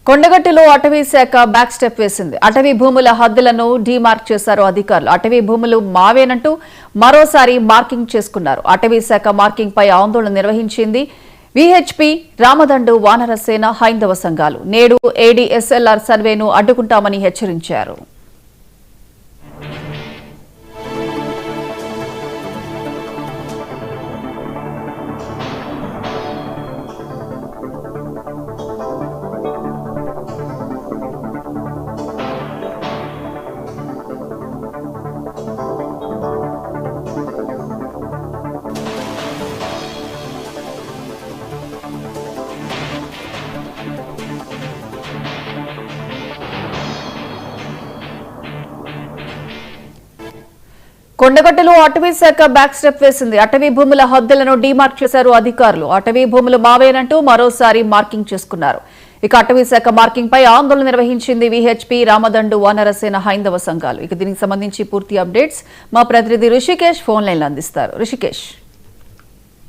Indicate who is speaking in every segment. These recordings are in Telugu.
Speaker 1: కొండగట్టులో అటవీ శాఖ బ్యాక్ స్టెప్ వేసింది. అటవీ భూముల హద్దులను డీమార్క్ చేశారు అధికారులు. అటవీ భూములు మావేనంటూ మరోసారి మార్కింగ్ చేసుకున్నారు. అటవీ శాఖ మార్కింగ్ పై ఆందోళన నిర్వహించింది విహెచ్పి, రామదండు, వానరసేన, హైందవ సంఘాలు. నేడు ఏడీఎస్ఎల్ఆర్ సర్వేను అడ్డుకుంటామని హెచ్చరించారు. కొండగట్టులో అటవీ శాఖ బ్యాక్ స్టెప్ వేసింది. అటవీ భూముల హద్దులను డీమార్క్ చేశారు అధికారులు. అటవీ భూములు మావేనంటూ మరోసారి మార్కింగ్ చేసుకున్నారు. ఇక అటవీ శాఖ మార్కింగ్ పై ఆందోళన నిర్వహించింది విహెచ్పి, రామదండు, వానరసేన, హైందవ సంఘాలు. ఇక దీనికి సంబంధించి పూర్తి అప్డేట్స్ మా ప్రతినిధి ఋషికేష్ ఫోన్ లైన్లో అందిస్తారు. ఋషికేష్.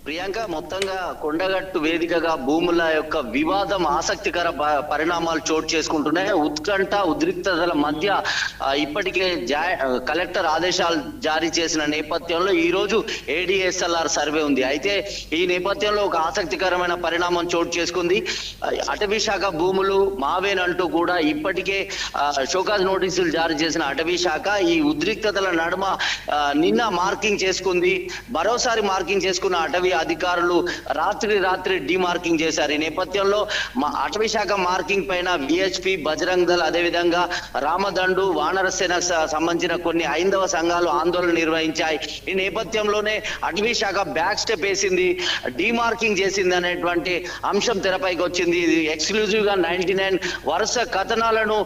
Speaker 2: ప్రియాంక, మొత్తంగా కొండగట్టు వేదికగా భూముల యొక్క వివాదం ఆసక్తికర పరిణామాలు చోటు చేసుకుంటున్నాయి. ఉత్కంఠ, ఉద్రిక్తతల మధ్య ఇప్పటికే కలెక్టర్ ఆదేశాలు జారీ చేసిన నేపథ్యంలో ఈ రోజు ఏడీఎస్ఎల్ఆర్ సర్వే ఉంది. అయితే ఈ నేపథ్యంలో ఒక ఆసక్తికరమైన పరిణామం చోటు చేసుకుంది. అటవీ శాఖ భూములు మావేనంటూ కూడా ఇప్పటికే షోకాజ్ నోటీసులు జారీ చేసిన అటవీ శాఖ ఈ ఉద్రిక్తతల నడుమ నిన్న మార్కింగ్ చేసుకుంది. మరోసారి మార్కింగ్ చేసుకున్న అటవీ అధికారులు రాత్రి డిమార్కింగ్ చేశారు. ఈ నేపథ్యంలో అటవీ శాఖ మార్కింగ్ పైన విహెచ్పి, బజరంగ్ దళ్, అదేవిధంగా రామదండు, వానరసేనకు సంబంధించిన కొన్ని హైందవ సంఘాలు ఆందోళన నిర్వహించాయి. ఈ నేపథ్యంలోనే అటవీ శాఖ బ్యాక్ స్టెప్ వేసింది, డిమార్కింగ్ చేసింది అనేటువంటి అంశం తెరపైకి వచ్చింది. ఇది ఎక్స్క్లూజివ్ గా 99 వరుస కథనాలను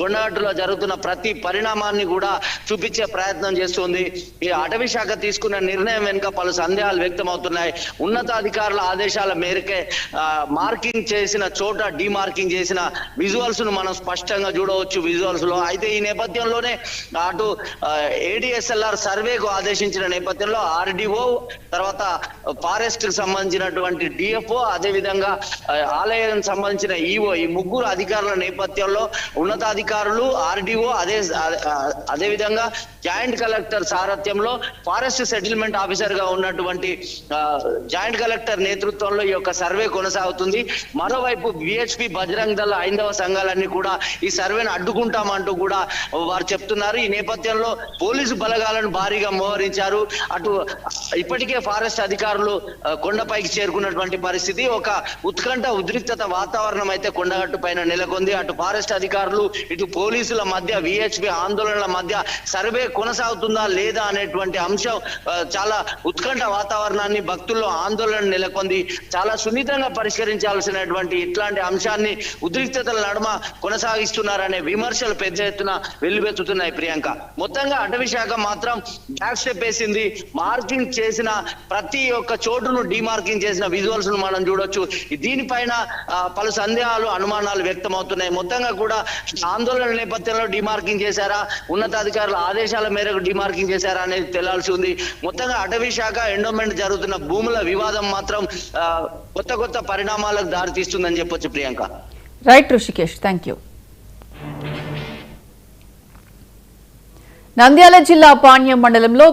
Speaker 2: కొండగట్టులో జరుగుతున్న ప్రతి పరిణామాన్ని కూడా చూపించే ప్రయత్నం చేస్తుంది. ఈ అటవీ శాఖ తీసుకున్న నిర్ణయం వెనుక పలు సందేహాలు వ్యక్తమవుతున్నాయి. ఉన్నతాధికారుల ఆదేశాల మేరకే మార్కింగ్ చేసిన చోట డిమార్కింగ్ చేసిన విజువల్స్ ను మనం స్పష్టంగా చూడవచ్చు విజువల్స్ లో. అయితే ఈ నేపథ్యంలోనే అటు ఏడీఎస్ఎల్ఆర్ సర్వేకు ఆదేశించిన నేపథ్యంలో ఆర్డీఓ, తర్వాత ఫారెస్ట్ కి సంబంధించినటువంటి డిఎఫ్ఓ, అదేవిధంగా ఆలయానికి సంబంధించిన ఈఓ, ఈ ముగ్గురు అధికారుల నేపథ్యంలో ఉన్నతాధికారులు, ఆర్డీఓ, అదేవిధంగా జాయింట్ కలెక్టర్ సారథ్యంలో ఫారెస్ట్ సెటిల్మెంట్ ఆఫీసర్ గా ఉన్నటువంటి జాయింట్ కలెక్టర్ నేతృత్వంలో ఈ యొక్క సర్వే కొనసాగుతుంది. మరోవైపు విహెచ్పి, బజరంగ్ దళ, హైందవ సంఘాలన్నీ కూడా ఈ సర్వేను అడ్డుకుంటామంటూ కూడా వారు చెప్తున్నారు. ఈ నేపథ్యంలో పోలీసు బలగాలను భారీగా మోహరించారు. అటు ఇప్పటికే ఫారెస్ట్ అధికారులు కొండపైకి చేరుకున్నటువంటి పరిస్థితి. ఒక ఉత్కంఠ, ఉద్రిక్తత వాతావరణం అయితే కొండగట్టు పైన నెలకొంది. అటు ఫారెస్ట్ అధికారులు, ఇటు పోలీసుల మధ్య, విహెచ్పి ఆందోళనల మధ్య సర్వే కొనసాగుతుందా లేదా అనేటువంటి అంశం చాలా ఉత్కంఠ వాతావరణాన్ని, భక్తుల్లో ఆందోళన నెలకొంది. చాలా సున్నితంగా పరిష్కరించాల్సినటువంటి ఇట్లాంటి అంశాన్ని ఉద్రిక్తతల నడుమ కొనసాగిస్తున్నారనే విమర్శలు పెద్ద ఎత్తున వెల్లువెత్తుతున్నాయి. ప్రియాంక, మొత్తంగా అటవీ శాఖ మాత్రం బ్యాక్ స్టెప్ వేసింది. మార్కింగ్ చేసిన ప్రతి ఒక్క చోటును డిమార్కింగ్ చేసిన విజువల్స్ ను మనం చూడొచ్చు. దీనిపైన పలు సందేహాలు, అనుమానాలు వ్యక్తమవుతున్నాయి. మొత్తంగా కూడా ఆందోళన నేపథ్యంలో డిమార్కింగ్ చేశారా, ఉన్నతాధికారుల ఆదేశాల మేరకు డిమార్కింగ్ చేశారా అనేది తెలియాల్సి ఉంది. మొత్తంగా అటవీ శాఖ, ఎండోమెంట్ జరుగుతున్న భూముల వివాదం మాత్రం కొత్త పరిణామాలకు దారితీస్తుందని చెప్పొచ్చు. Priyanka.
Speaker 1: Right Rishikesh, thank you. Nandyal జిల్లా పాణ్యం మండలంలో